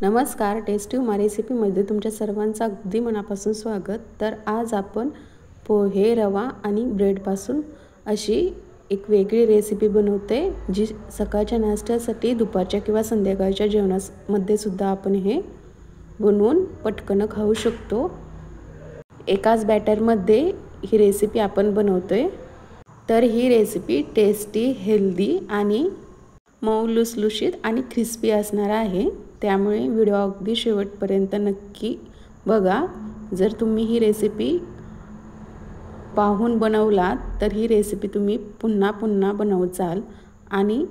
नमस्कार, टेस्टी उमा रेसिपीमध्ये तुमच्या सर्वांचं अगदी मनापासून स्वागत। तर आज आपण पोहे, रवा आणि ब्रेडपासून अशी एक वेगळी रेसिपी बनवते, जी सकाळच्या नाश्त्यासाठी, दुपारच्या किंवा संध्याकाळच्या जेवणामध्ये सुद्धा आपण हे बनवून पटकन खाऊ शकतो। एकाच बॅटरमध्ये ही रेसिपी आपण बनवतोय। तर ही रेसिपी टेस्टी, हेल्दी आणि मऊ लुसलुशीत आणि क्रिस्पी असणार आहे, त्यामुळे व्हिडिओ अगदी शेवटपर्यंत नक्की बघा। जर तुम्ही ही रेसिपी पाहून बनवलात तर ही रेसिपी तुम्ही पुन्हा पुन्हा बनवचाल आणि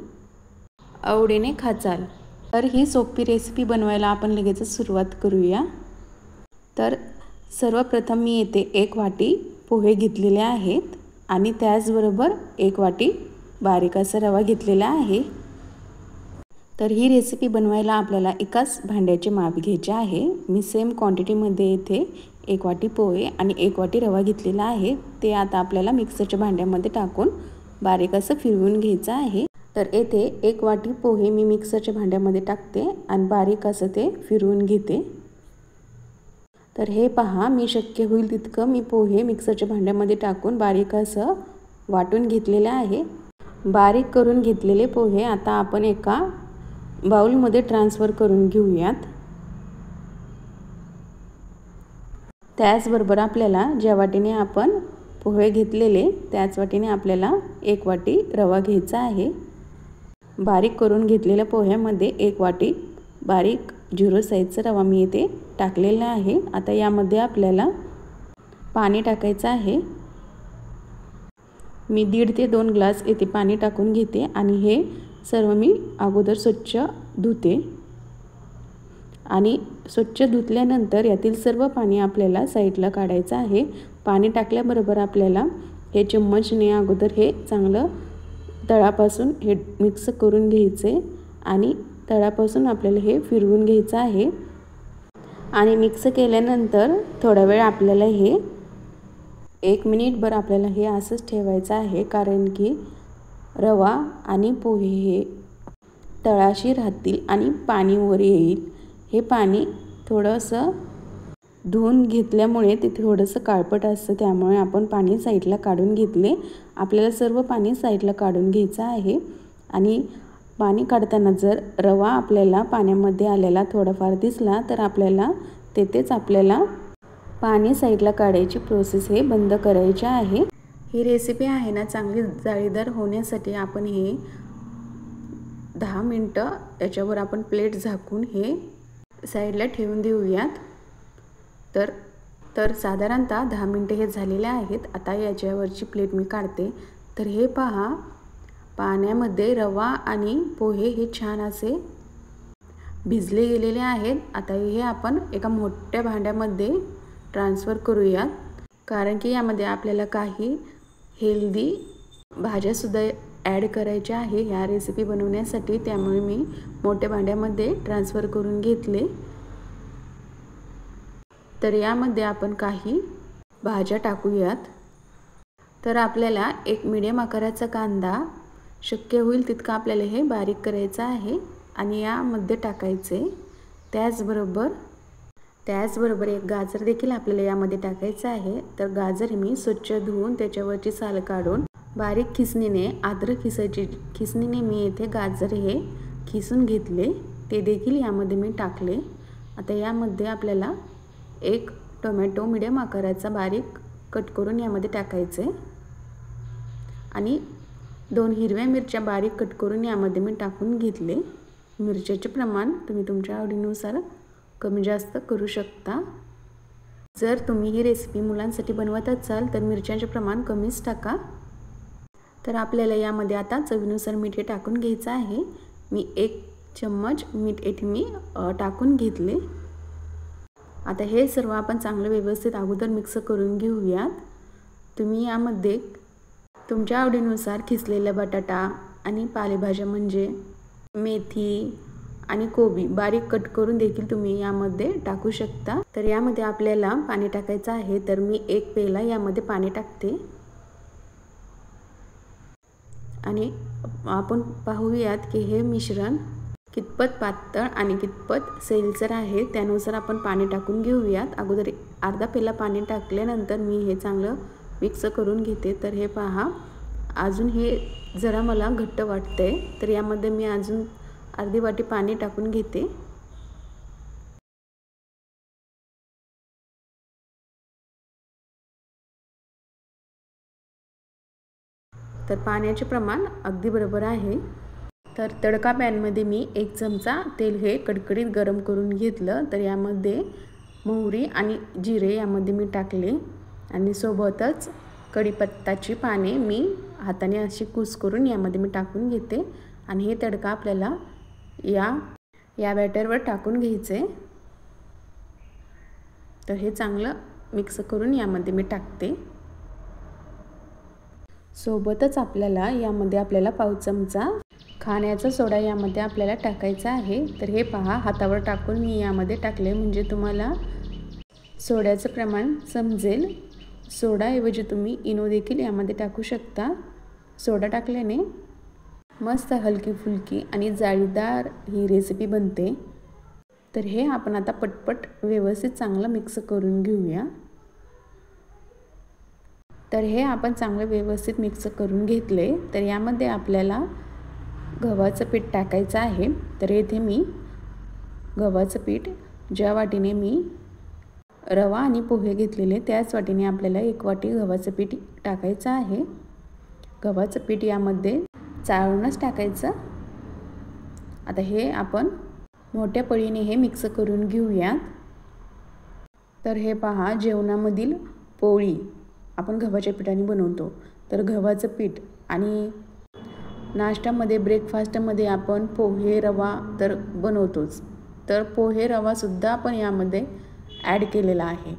आवडीने खाचाल। तर ही सोपी रेसिपी बनवायला आपण लगेच सुरुवात करूया। तर सर्वप्रथम मी येथे 1 वाटी पोहे घेतलेले आहेत आणि त्याचबरोबर 1 वाटी बारीक असा रवा घेतलेला आहे। तर ही रेसिपी बनवायला आपल्याला एकाच भांड्याचे माप घ्यायचे आहे। मी सेम क्वांटिटीमध्ये येथे 1 वाटी पोहे आणि 1 वाटी रवा घेतलेला आहे। ते आता आपल्याला मिक्सरच्या भांड्यामध्ये टाकून बारीक असं फिरवून घ्यायचं आहे। तर येथे 1 वाटी पोहे मी मिक्सरच्या भांड्यामध्ये टाकते आणि बारीक असं ते फिरवून घेते। तर हे पहा, मी शक्य होईल तितकं मी पोहे मिक्सरच्या भांड्यामध्ये टाकून बारीक असं वाटून घेतलेलं आहे। बारीक करून घेतलेले पोहे आता आपण एका बाउलमध्ये ट्रान्सफर करून घेऊयात। त्याचबरोबर आपल्याला ज्या वाटीने आपण पोहे घेतलेले त्याच वाटीने आपल्याला 1 वाटी रवा घ्यायचा आहे। बारीक करून घेतलेल्या पोह्यामध्ये 1 वाटी बारीक 0 साईजचा रवा मी इथे टाकलेला आहे। आता यामध्ये आपल्याला पाणी टाकायचं आहे। मी 1.5 ते 2 ग्लास येथे पाणी टाकून घेते आणि हे सर्व मी अगोदर स्वच्छ धुते आणि स्वच्छ धुतल्यानंतर यातील सर्व पाणी आपल्याला साईडला काढायचं आहे। पाणी टाकल्याबरोबर आपल्याला हे चम्मचने अगोदर हे चांगलं तळापासून हे मिक्स करून घ्यायचे आणि तळापासून आपल्याला हे फिरवून घ्यायचं आहे आणि मिक्स केल्यानंतर थोडा वेळ आपल्याला हे 1 मिनिटभर आपल्याला हे असंच ठेवायचं आहे, कारण की रवा आणि पोहे हे तळाशी राहतील आणि पाणी वर येईल। हे पाणी थोडंसं धुवून घेतल्यामुळे ते थोडंसं काळपट असतं, त्यामुळे आपण पाणी साईडला काढून घेतले। आपल्याला सर्व पाणी साईडला काढून घ्यायचं आहे आणि पाणी काढताना जर रवा आपल्याला पाण्यामध्ये आलेला थोडाफार दिसला तर आपल्याला तेथेच आपल्याला पाणी साईडला काढायची प्रोसेस हे बंद करायची आहे। ही रेसिपी आहे ना, चांगली जाळीदार होण्यासाठी आपण हे 10 मिनिटं याच्यावर आपण प्लेट झाकून हे साईडला ठेवून देऊयात। तर साधारणतः 10 मिनिटं हे झालेले आहेत। आता याच्यावरची प्लेट मी काढते। तर हे पहा, पाण्यामध्ये रवा आणि पोहे हे छान असे भिजले गेलेले आहेत। आता हे आपण एका मोठ्या भांड्यामध्ये ट्रान्सफर करूयात, कारण की यामध्ये आपल्याला काही हेल्दी भाज्यासुद्धा ॲड करायच्या आहे ह्या रेसिपी बनवण्यासाठी, त्यामुळे मी मोठ्या भांड्यामध्ये ट्रान्सफर करून घेतले। तर यामध्ये आपण काही भाज्या टाकूयात। तर आपल्याला एक मीडियम आकाराचा कांदा, शक्य होईल तितका आपल्याला हे बारीक करायचा आहे आणि यामध्ये टाकायचे। त्याचबरोबर एक गाजर देखील आपल्याला यामध्ये टाकायचं आहे। तर गाजर मी स्वच्छ धुवून त्याच्यावरची साल काढून बारीक खिसणीने मी येथे गाजर हे खिसून घेतले, ते देखील यामध्ये मी टाकले। आता यामध्ये आपल्याला 1 टोमॅटो मीडियम आकाराचा बारीक कट करून यामध्ये टाकायचे आणि 2 हिरव्या मिरच्या बारीक कट करून यामध्ये मी टाकून घेतले। मिरच्याचे प्रमाण तुम्ही तुमच्या आवडीनुसार कमी जास्त करू शकता। जर तुम्ही ही रेसिपी मुलांसाठी बनवत असाल तर मिरच्यांचे प्रमाण कमीच टाका। तर आपल्याला यामध्ये आता चवीनुसार मीठ हे टाकून घ्यायचं आहे। मी 1 चम्मच मीठ येथे मी टाकून घेतले। आता हे सर्व आपण चांगलं व्यवस्थित अगोदर मिक्स करून घेऊयात। तुम्ही यामध्ये तुमच्या आवडीनुसार खिसलेला बटाटा आणि पालेभाज्या म्हणजे मेथी आणि कोबी बारीक कट करून देखील तुम्ही यामध्ये टाकू शकता। तर यामध्ये आपल्याला पाणी टाकायचं आहे। तर मी 1 पेला यामध्ये पाणी टाकते आणि आपण पाहूयात की हे मिश्रण कितपत पातळ आणि कितपत सैलसर आहे त्यानुसार आपण पाणी टाकून घेऊयात। अगोदर अर्धा पेला पाणी टाकल्यानंतर मी हे चांगलं मिक्स करून घेते। तर हे पहा, अजून हे जरा मला घट्ट वाटते, तर यामध्ये मी अजून अर्धी वाटी पाणी टाकून घेते। तर पाण्याचे प्रमाण अगदी बरोबर आहे। तर तडका पॅनमध्ये मी 1 चमचा तेल हे कडकडीत गरम करून घेतलं। तर यामध्ये मोहरी आणि जिरे यामध्ये मी टाकले आणि सोबतच कढीपत्त्याची पाने मी हाताने अशी कुस्करून यामध्ये मी टाकून घेते आणि हे तडका आपल्याला या बॅटरवर टाकून घ्यायचे। तर हे चांगलं मिक्स करून यामध्ये मी टाकते। सोबतच यामध्ये पाव चमचा खाण्याचा सोडा यामध्ये आपल्याला टाकायचा आहे। तर हे पहा, हातावर टाकून मी यामध्ये टाकले म्हणजे तुम्हाला सोड्याचं प्रमाण समजेल। सोडाऐवजी तुम्ही इनो देखील यामध्ये टाकू शकता। सोडा टाकल्याने मस्त हलकी फुलकी आणि जाळीदार ही रेसिपी बनते। तर हे आपण आता पटपट व्यवस्थित चांगलं मिक्स करून घेऊया। तर हे आपण चांगलं व्यवस्थित मिक्स करून घेतले। तर यामध्ये आपल्याला गव्हाचं पीठ टाकायचं आहे। तर येथे मी गव्हाचं पीठ ज्या वाटीने मी रवा आणि पोहे घेतलेले त्याच वाटीने आपल्याला 1 वाटी गव्हाचं पीठ टाकायचं आहे। गव्हाचं पीठ यामध्ये चाळूनच टाकायचं। आता हे आपण मोठ्या पळीने हे मिक्स करून घेऊया। तर हे पहा, जेवणामधील पोळी आपण गव्हाच्या पिठाने बनवतो। तर गव्हाचं पीठ आणि नाश्त्यामध्ये ब्रेकफास्टमध्ये आपण पोहे रवा तर बनवतोच। तर पोहे रवा सुद्धा आपण यामध्ये ॲड केलेला आहे।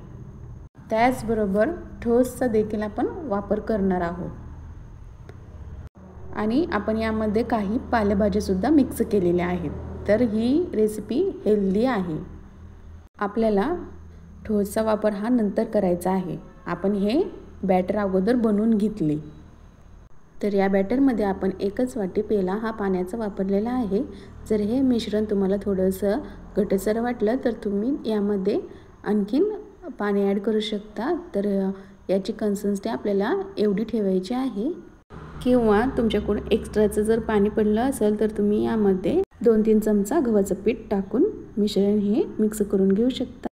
त्याचबरोबर ठोसचा देखील आपण वापर करणार आहोत आणि आपण यामध्ये काही पालेभाज्या सुद्धा मिक्स केलेल्या आहेत। तर ही रेसिपी हेल्दी आहे। आपल्याला ठोसचा वापर हा नंतर करायचा आहे। आपण हे बॅटर अगोदर बनवून घेतले। तर या बॅटरमध्ये आपण 1च वाटी पेला हा पाण्याचा वापरलेला आहे। जर हे मिश्रण तुम्हाला थोडंसं घटसर वाटलं तर तुम्ही यामध्ये आणखीन पाणी ॲड करू शकता। तर याची कन्सिस्टन्सी आपल्याला एवढी ठेवायची आहे। किंवा तुमच्याकडून एक्स्ट्राचं जर पाणी पडलं असेल तर तुम्ही यामध्ये 2-3 चमचा गव्हाचं पीठ टाकून मिश्रण हे मिक्स करून घेऊ शकता।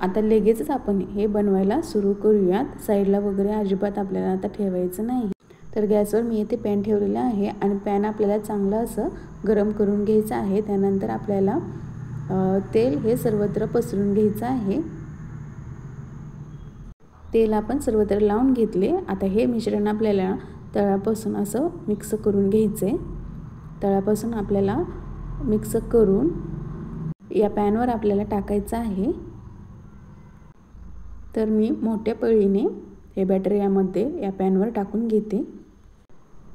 आता लगेचच आपण हे बनवायला सुरू करूयात। साईडला वगैरे अजिबात आपल्याला आता ठेवायचं नाही। तर गॅसवर मी इथे पॅन ठेवलेला आहे आणि पॅन आपल्याला चांगलं असं गरम करून घ्यायचं आहे। त्यानंतर आपल्याला तेल हे सर्वत्र पसरून घ्यायचं आहे। तेल आपण सर्वत्र लावून घेतले। आता हे मिश्रण आपल्याला तळापासून असं मिक्स करून घ्यायचे। तळापासून आपल्याला मिक्स करून या पॅनवर आपल्याला टाकायचं आहे। तर मी मोठ्या पळीने हे बॅटर या पॅनवर टाकून घेते।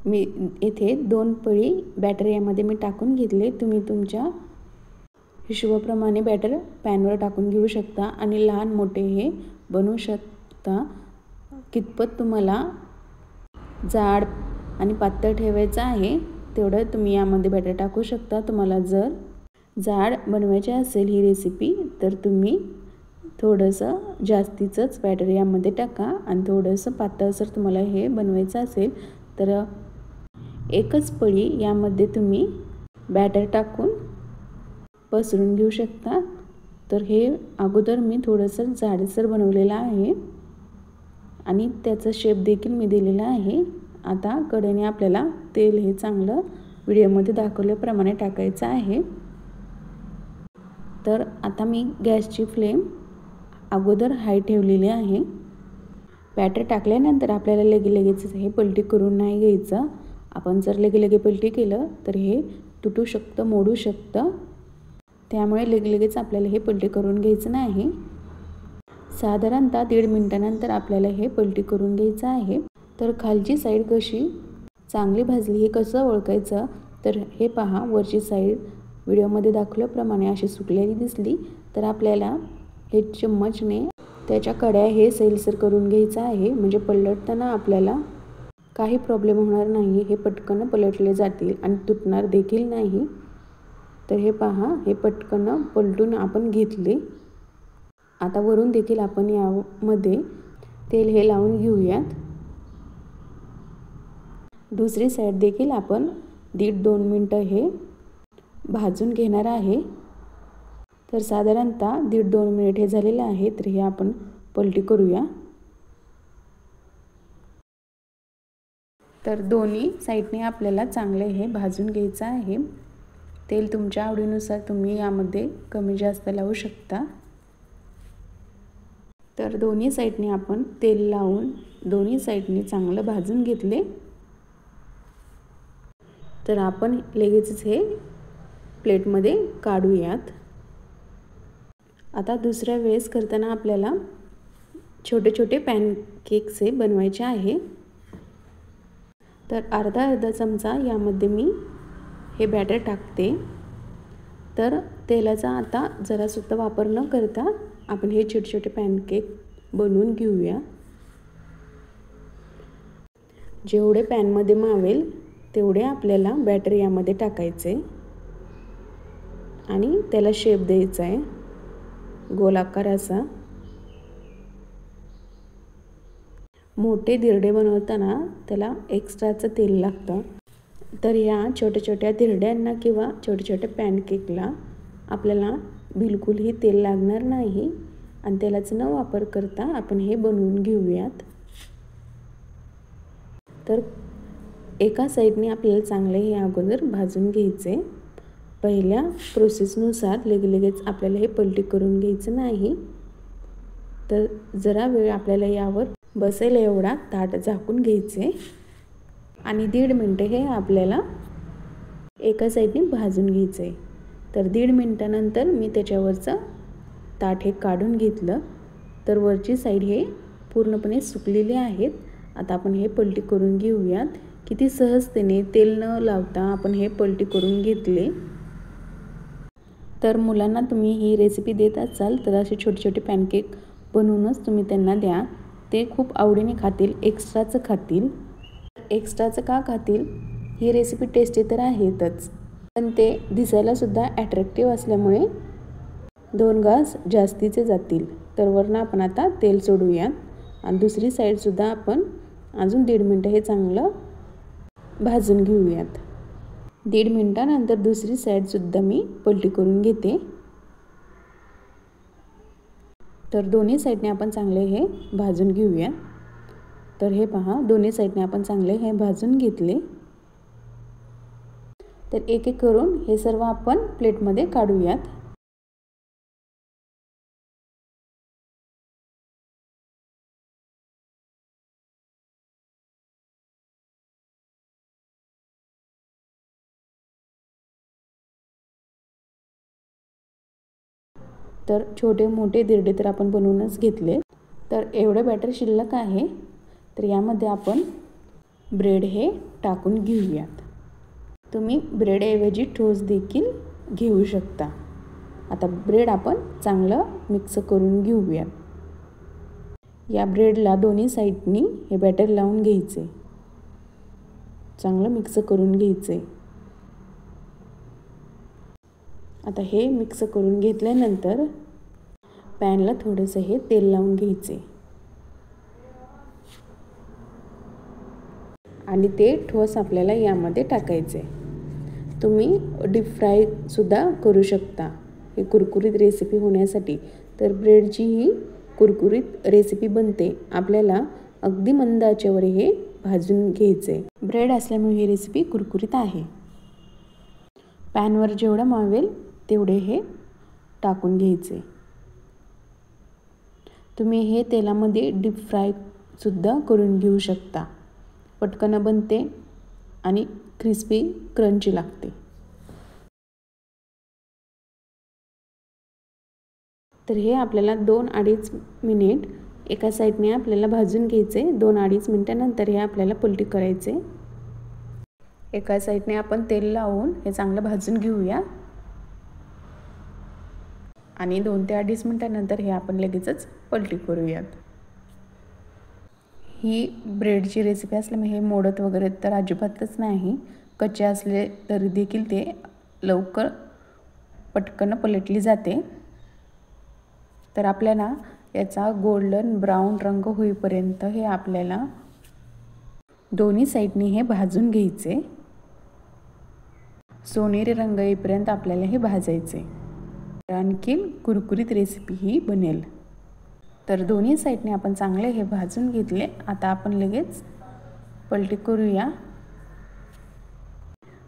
मी येथे 2 पळी बॅटर यामध्ये मी टाकून घेतले। तुम्ही तुमच्या हिशोबाप्रमाणे बॅटर पॅनवर टाकून घेऊ शकता आणि लहान मोठे हे बनवू शकता। कितपत तुम्हाला जाड आणि पातळ ठेवायचं आहे तेवढं तुम्ही यामध्ये बॅटर टाकू शकता। तुम्हाला जर जाड बनवायची असेल ही रेसिपी तर तुम्ही थोडंसं जास्तीचंच बॅटर यामध्ये टाका आणि थोडंसं पातळसर तुम्हाला हे बनवायचं असेल तर 1च पळी यामध्ये तुम्ही बॅटर टाकून पसरून घेऊ शकता। तर हे अगोदर मी थोडंसं जाडसर बनवलेलं आहे आणि त्याचा शेप देखील मी दिलेला आहे। आता कढईने आपल्याला तेल हे चांगलं व्हिडिओमध्ये दाखवल्याप्रमाणे टाकायचं आहे। तर आता मी गॅसची फ्लेम अगोदर हाय ठेवलेली आहे। बॅटर टाकल्यानंतर आपल्याला लगेच हे पलटी करून नाही घ्यायचं। आपण जर लगे पलटी केलं तर हे तुटू शकतं, मोडू शकतं। त्यामुळे लगेच आपल्याला हे पलटी करून घ्यायचं नाही। साधारणतः 1.5 मिनिटानंतर आपल्याला हे पलटी करून घ्यायचं आहे। तर खालची साईड कशी चांगली भाजली हे कसं ओळखायचं, तर हे पहा, वरची साईड व्हिडिओमध्ये दाखवल्याप्रमाणे अशी सुकलेली दिसली तर आपल्याला हे चम्मचने त्याच्या कड्या हे सैलसर करून घ्यायचं आहे। म्हणजे पलटताना आपल्याला काही प्रॉब्लेम होणार नाही। हे पटकन पलटले जातील आणि तुटणार देखील नाही। तर हे पहा, हे पटकन पलटून आपण घेतले. आता वरून देखील आपण यामध्ये तेल हे लावून घेऊयात. दुसरी साईड देखील आपण 1.5-2 मिनटं हे भाजून घेणार आहे. तर साधारणतः 1.5-2 मिनिट हे झालेले आहे. तर हे आपण पलटी करूया. तर दोन्ही साईडने आपल्याला चांगले हे भाजून घ्यायचं आहे. तेल तुमच्या आवडीनुसार तुम्ही यामध्ये कमी जास्त लावू शकता. तर दोन्ही साईडने आपण तेल लावून दोन्ही साईडने चांगलं भाजून घेतले. तर आपण लगेचच हे प्लेटमध्ये काढूयात. आता दुसऱ्या वेळेस करताना आपल्याला छोटे छोटे पॅनकेक्स हे बनवायचे आहे. तर अर्धा चमचा यामध्ये मी हे बॅटर टाकते. तर तेलाचा आता जरासुद्धा वापर न करता आपण हे छोटे छोटे पॅनकेक बनवून घेऊया. जेवढे पॅनमध्ये मावेल तेवढे आपल्याला बॅटर यामध्ये टाकायचे आणि त्याला शेप द्यायचा आहे गोलाकार असा. मोठे धिरडे बनवताना त्याला एक्स्ट्राचं तेल लागतं. तर या छोट्या छोट्या धिरड्यांना किंवा छोट्या छोट्या पॅनकेकला आपल्याला बिलकुलही तेल लागणार नाही आणि तेलाचा न वापर करता आपण हे बनवून घेऊयात. तर एका साईडने आपल्याला चांगले हे अगोदर भाजून घ्यायचे. पहिल्या प्रोसेसनुसार लगेच आपल्याला हे पलटी करून घ्यायचं नाही. तर जरा वेळ आपल्याला यावर बसेल एवढा ताट झाकून घ्यायचे आणि 1.5 मिनटं हे आपल्याला एका साईडने भाजून घ्यायचे. तर 1.5 मिनटानंतर मी त्याच्यावरचं ताट हे काढून घेतलं. तर वरची साईड हे पूर्णपणे सुकलेली आहेत. आता आपण हे पलटी करून घेऊयात. किती सहजतेने तेल न लावता आपण हे पलटी करून घेतले. तर मुलांना तुम्ही ही रेसिपी देत असाल तर असे छोटे छोटे पॅनकेक बनवूनच तुम्ही त्यांना द्या. ते खूप आवडीने खातील, एक्स्ट्राचं खातील. एक्स्ट्राचं का खातील? ही रेसिपी टेस्टी तर आहेतच, पण ते दिसायलासुद्धा ॲट्रॅक्टिव्ह असल्यामुळे 2 घास जास्तीचे जातील. तर वरनं आपण आता तेल सोडूयात आणि दुसरी साईडसुद्धा आपण अजून 1.5 मिनटं हे चांगलं भाजून घेऊयात. 1.5 मिनटानंतर दुसरी साईडसुद्धा मी पलटी करून घेते. तर दोन्ही साईडने आपण चांगले हे भाजून घेऊया. तर हे पहा, दोन्ही साईडने आपण चांगले हे भाजून घेतले. तर एक एक करून हे सर्व आपण प्लेटमध्ये काढूयात. तर छोटे मोठे धिरडे तर आपण बनवूनच घेतले. तर एवढे बॅटर शिल्लक आहे. तर यामध्ये आपण ब्रेड हे टाकून घेऊयात. तुम्ही ब्रेडऐवजी टोस्ट देखील घेऊ शकता. आता ब्रेड आपण चांगलं मिक्स करून घेऊयात. या ब्रेडला दोन्ही साईडनी हे बॅटर लावून घ्यायचे, चांगलं मिक्स करून घ्यायचे. आता हे मिक्स करून घेतल्यानंतर पॅनला थोडंसं हे तेल लावून घ्यायचे आणि ते ठोस आपल्याला यामध्ये टाकायचे. तुम्ही डीप फ्रायसुद्धा करू शकता हे कुरकुरीत रेसिपी होण्यासाठी. तर ब्रेडची ही कुरकुरीत रेसिपी बनते. आपल्याला अगदी मंद आचेवर हे भाजून घ्यायचे. ब्रेड असल्यामुळे ही रेसिपी कुरकुरीत आहे. पॅनवर जेवढं मावेल तेवढे हे टाकून घ्यायचे. तुम्ही हे तेलामध्ये डीप फ्रायसुद्धा करून घेऊ शकता. पटकन बनते आणि क्रिस्पी क्रंची लागते. तर हे आपल्याला 2-2.5 मिनिट एका साईडने आपल्याला भाजून घ्यायचे. 2-2.5 मिनिटानंतर हे आपल्याला पलटी करायचे. एका साईडने आपण तेल लावून हे चांगलं भाजून घेऊया आणि 2 ते 2.5 मिनिटानंतर हे आपण लगेचच पलटी करूयात. ही ब्रेडची रेसिपी असल्यामुळे हे मोडत वगैरे तर अजिबातच नाही. कच्चे असले तरी देखील ते लवकर पटकन पलटली जाते। तर आपल्याला याचा गोल्डन ब्राऊन रंग होईपर्यंत हे आपल्याला दोन्ही साईडनी हे भाजून घ्यायचे। सोनेरी रंग येईपर्यंत आपल्याला हे भाजायचे, आणखी कुरकुरीत रेसिपी ही बनेल। तर दोन्ही साईडने आपण चांगले हे भाजून घेतले। आता आपण लगेच पलटी करूया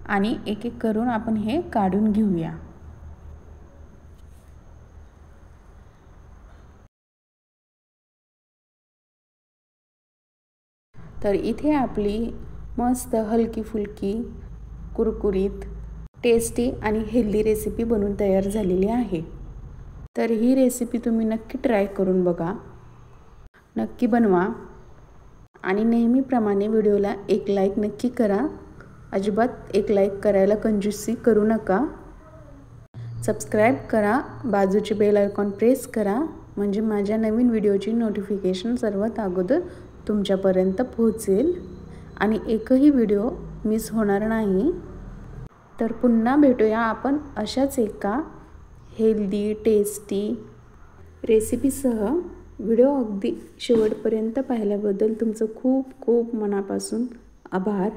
आणि एक एक करून आपण हे काढून घेऊया। तर इथे आपली मस्त हलकी फुलकी कुरकुरीत टेस्टी आणि हेल्दी रेसिपी बनून तयार झालेली आहे। तर ही रेसिपी तुम्ही नक्की ट्राय करून बघा, नक्की बनवा आणि नेहमीप्रमाणे व्हिडिओला एक लाईक नक्की करा। अजिबात एक लाईक करायला कंजूसी करू नका। सबस्क्राईब करा, बाजूचे बेल आयकॉन प्रेस करा, म्हणजे माझ्या नवीन व्हिडिओची नोटिफिकेशन सर्वात अगोदर तुमच्यापर्यंत पोहोचेल आणि एकही व्हिडिओ मिस होणार नाही। तर पुन्हा भेटूया आपण अशाच एका हेल्दी टेस्टी रेसिपीसह। व्हिडिओ अगदी शेवटपर्यंत पाहिल्याबद्दल तुमचं खूप खूप मनापासून आभार।